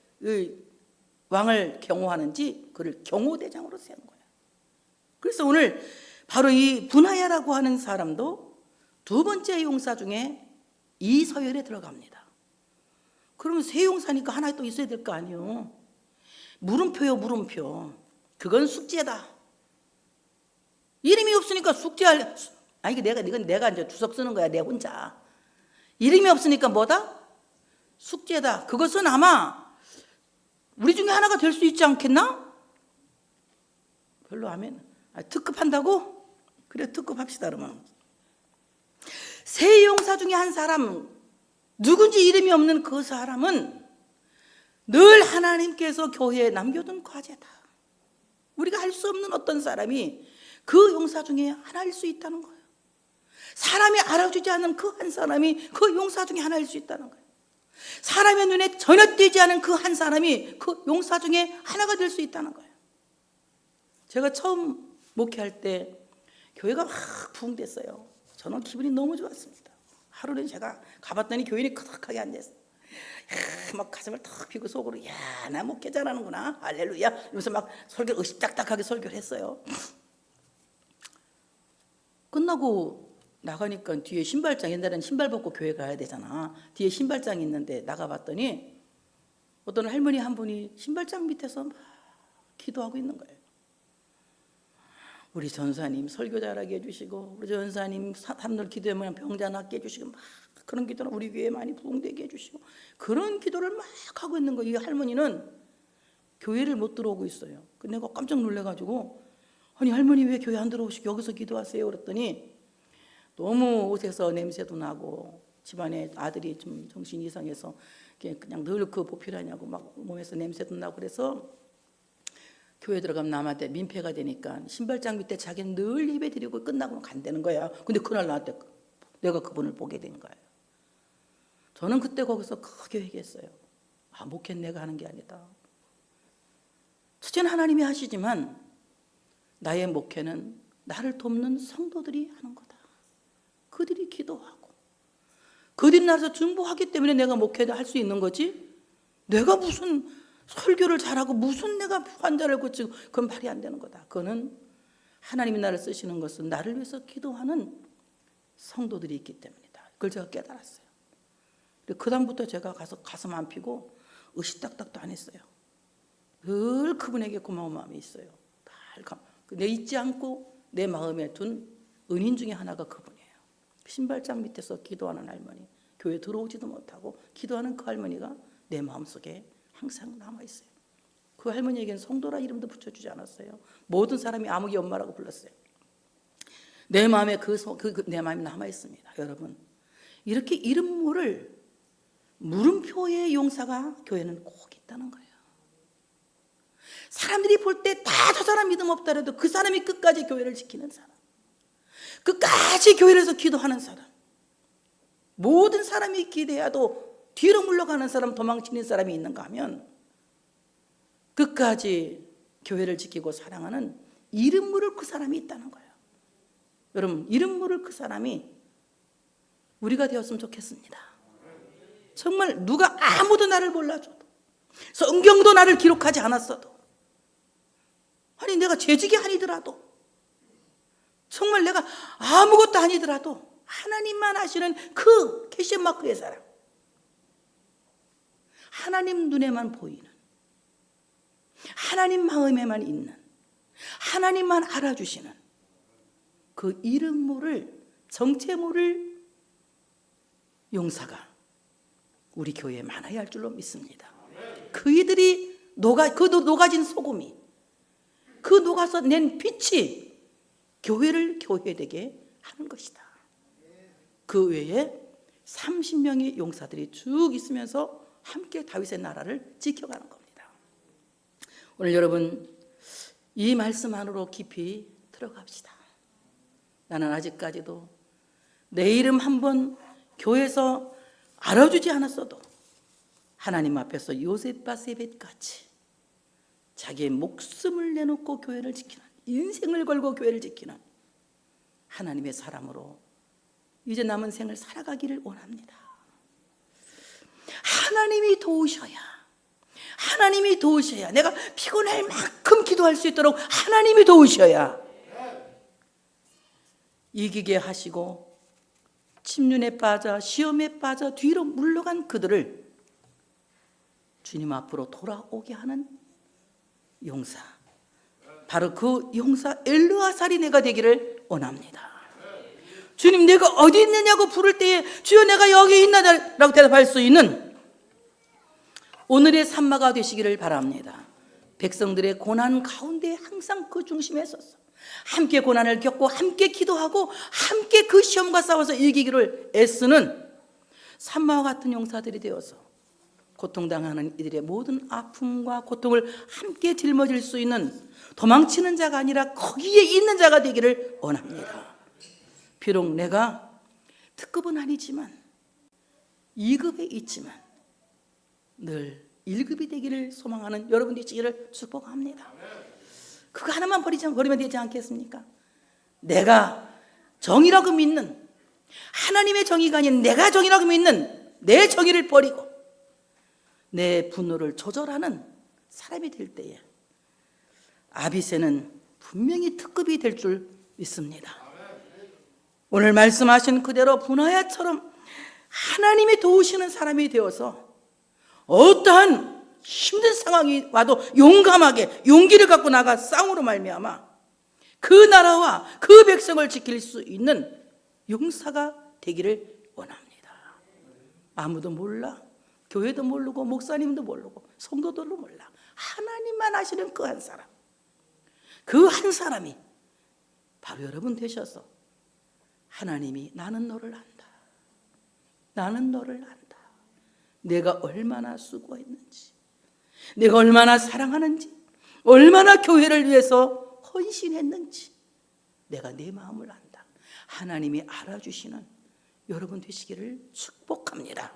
왕을 경호하는지 그를 경호대장으로 세운 거예요. 그래서 오늘 바로 이 분하야라고 하는 사람도 두 번째 용사 중에 이 서열에 들어갑니다. 그러면 세 용사니까 하나 또 있어야 될 거 아니에요. 물음표요, 물음표. 그건 숙제다. 이름이 없으니까 숙제할, 내가 이제 주석 쓰는 거야, 내 혼자. 이름이 없으니까 뭐다? 숙제다. 그것은 아마 우리 중에 하나가 될 수 있지 않겠나? 별로 아멘. 특급한다고? 그래, 특급합시다. 그러면 세 용사 중에 한 사람, 누군지 이름이 없는 그 사람은 늘 하나님께서 교회에 남겨둔 과제다. 우리가 할 수 없는 어떤 사람이 그 용사 중에 하나일 수 있다는 거예요. 사람이 알아주지 않는 그 한 사람이 그 용사 중에 하나일 수 있다는 거예요. 사람의 눈에 전혀 띄지 않은 그 한 사람이 그 용사 중에 하나가 될 수 있다는 거예요. 제가 처음 목회할 때 교회가 막 부흥됐어요. 저는 기분이 너무 좋았습니다. 하루는 제가 가봤더니 교인이 크득하게 앉아있어요. 막 가슴을 탁 펴고 속으로, 야, 나 목회 잘하는구나, 할렐루야 이러면서 막 설교 의식딱딱하게 설교를 했어요. 끝나고 나가니까 뒤에 신발장, 옛날에는 신발 벗고 교회 가야 되잖아. 뒤에 신발장이 있는데 나가봤더니 어떤 할머니 한 분이 신발장 밑에서 막 기도하고 있는 거예요. 우리 전사님 설교 잘하게 해주시고, 우리 전사님 사람들 기도하면 병자 낫게 해주시고, 막 그런 기도는 우리 교회에 많이 부흥되게 해주시고, 그런 기도를 막 하고 있는 거예요. 이 할머니는 교회를 못 들어오고 있어요. 근데 내가 깜짝 놀래가지고, 아니 할머니 왜 교회 안 들어오시고 여기서 기도하세요? 그랬더니 너무 옷에서 냄새도 나고 집안에 아들이 좀 정신이 이상해서 그냥 늘 그 보필하냐고 막 몸에서 냄새도 나고, 그래서 교회 들어가면 남한테 민폐가 되니까 신발장 밑에 자기는 늘 예배 드리고 끝나고 간다는 거야. 근데 그날 나한테 내가 그분을 보게 된 거예요. 저는 그때 거기서 크게 회개했어요. 목회는 내가 하는 게 아니다. 첫째는 하나님이 하시지만 나의 목회는 나를 돕는 성도들이 하는 거다. 그들이 기도하고 그들이 나서 중보하기 때문에 내가 목회를 할 수 있는 거지, 내가 무슨 설교를 잘하고 무슨 내가 환자를 고치고 그건 말이 안 되는 거다. 그거는 하나님이 나를 쓰시는 것은 나를 위해서 기도하는 성도들이 있기 때문이다. 그걸 제가 깨달았어요. 그 다음부터 제가 가서 가슴 안 피고 의식딱딱도 안 했어요. 늘 그분에게 고마운 마음이 있어요. 내 잊지 않고 내 마음에 둔 은인 중에 하나가 그분이에요. 신발장 밑에서 기도하는 할머니, 교회 들어오지도 못하고 기도하는 그 할머니가 내 마음속에 항상 남아있어요. 그 할머니에게는 성도라 이름도 붙여주지 않았어요. 모든 사람이 아무개 엄마라고 불렀어요. 내 마음에 내 마음이 남아있습니다. 여러분, 이렇게 이름 모를 물음표의 용사가 교회는 꼭 있다는 거예요. 사람들이 볼 때 다 저 사람 믿음 없다 해도 그 사람이 끝까지 교회를 지키는 사람, 끝까지 교회에서 기도하는 사람, 모든 사람이 기대해도 뒤로 물러가는 사람, 도망치는 사람이 있는가 하면 끝까지 교회를 지키고 사랑하는 이름 모를 그 사람이 있다는 거예요. 여러분, 이름 모를 그 사람이 우리가 되었으면 좋겠습니다. 정말 누가 아무도 나를 몰라줘도, 성경도 나를 기록하지 않았어도, 아니 내가 재직이 아니더라도, 정말 내가 아무것도 아니더라도 하나님만 아시는 그 캐시마크의 사람, 하나님 눈에만 보이는, 하나님 마음에만 있는, 하나님만 알아주시는 그 이름 모를, 정체 모를 용사가 우리 교회에 많아야 할 줄로 믿습니다. 그이들이 녹아진 소금이, 그 녹아서 낸 빛이 교회를 교회되게 하는 것이다. 그 외에 30명의 용사들이 쭉 있으면서 함께 다윗의 나라를 지켜가는 겁니다. 오늘 여러분, 이 말씀 안으로 깊이 들어갑시다. 나는 아직까지도 내 이름 한번 교회에서 알아주지 않았어도 하나님 앞에서 요셉바세벳 같이 자기의 목숨을 내놓고 교회를 지키는, 인생을 걸고 교회를 지키는 하나님의 사람으로 이제 남은 생을 살아가기를 원합니다. 하나님이 도우셔야, 내가 피곤할 만큼 기도할 수 있도록 하나님이 도우셔야 이기게 하시고 침륜에 빠져 시험에 빠져 뒤로 물러간 그들을 주님 앞으로 돌아오게 하는 용사, 바로 그 용사 엘르아살이 내가 되기를 원합니다. 주님, 내가 어디 있느냐고 부를 때에 주여 내가 여기 있나라고 대답할 수 있는 오늘의 산마가 되시기를 바랍니다. 백성들의 고난 가운데 항상 그 중심에 섰어. 함께 고난을 겪고 함께 기도하고 함께 그 시험과 싸워서 이기기를 애쓰는 산마와 같은 용사들이 되어서 고통당하는 이들의 모든 아픔과 고통을 함께 짊어질 수 있는 도망치는 자가 아니라 거기에 있는 자가 되기를 원합니다. 비록 내가 특급은 아니지만 2급에 있지만 늘 1급이 되기를 소망하는 여러분 되시기를 축복합니다. 그거 하나만 버리면 되지 않겠습니까? 내가 정의라고 믿는, 하나님의 정의가 아닌 내가 정의라고 믿는 내 정의를 버리고 내 분노를 조절하는 사람이 될 때에 아비새는 분명히 특급이 될 줄 믿습니다. 오늘 말씀하신 그대로 분하야처럼 하나님이 도우시는 사람이 되어서 어떠한 힘든 상황이 와도 용감하게 용기를 갖고 나가 싸움으로 말미암아 그 나라와 그 백성을 지킬 수 있는 용사가 되기를 원합니다. 아무도 몰라, 교회도 모르고 목사님도 모르고 성도들도 몰라. 하나님만 아시는 그 한 사람, 그 한 사람이 바로 여러분 되셔서 하나님이 나는 너를 안다, 나는 너를 안다, 내가 얼마나 수고했는지, 내가 얼마나 사랑하는지, 얼마나 교회를 위해서 헌신했는지 내가 내 마음을 안다. 하나님이 알아주시는 여러분 되시기를 축복합니다.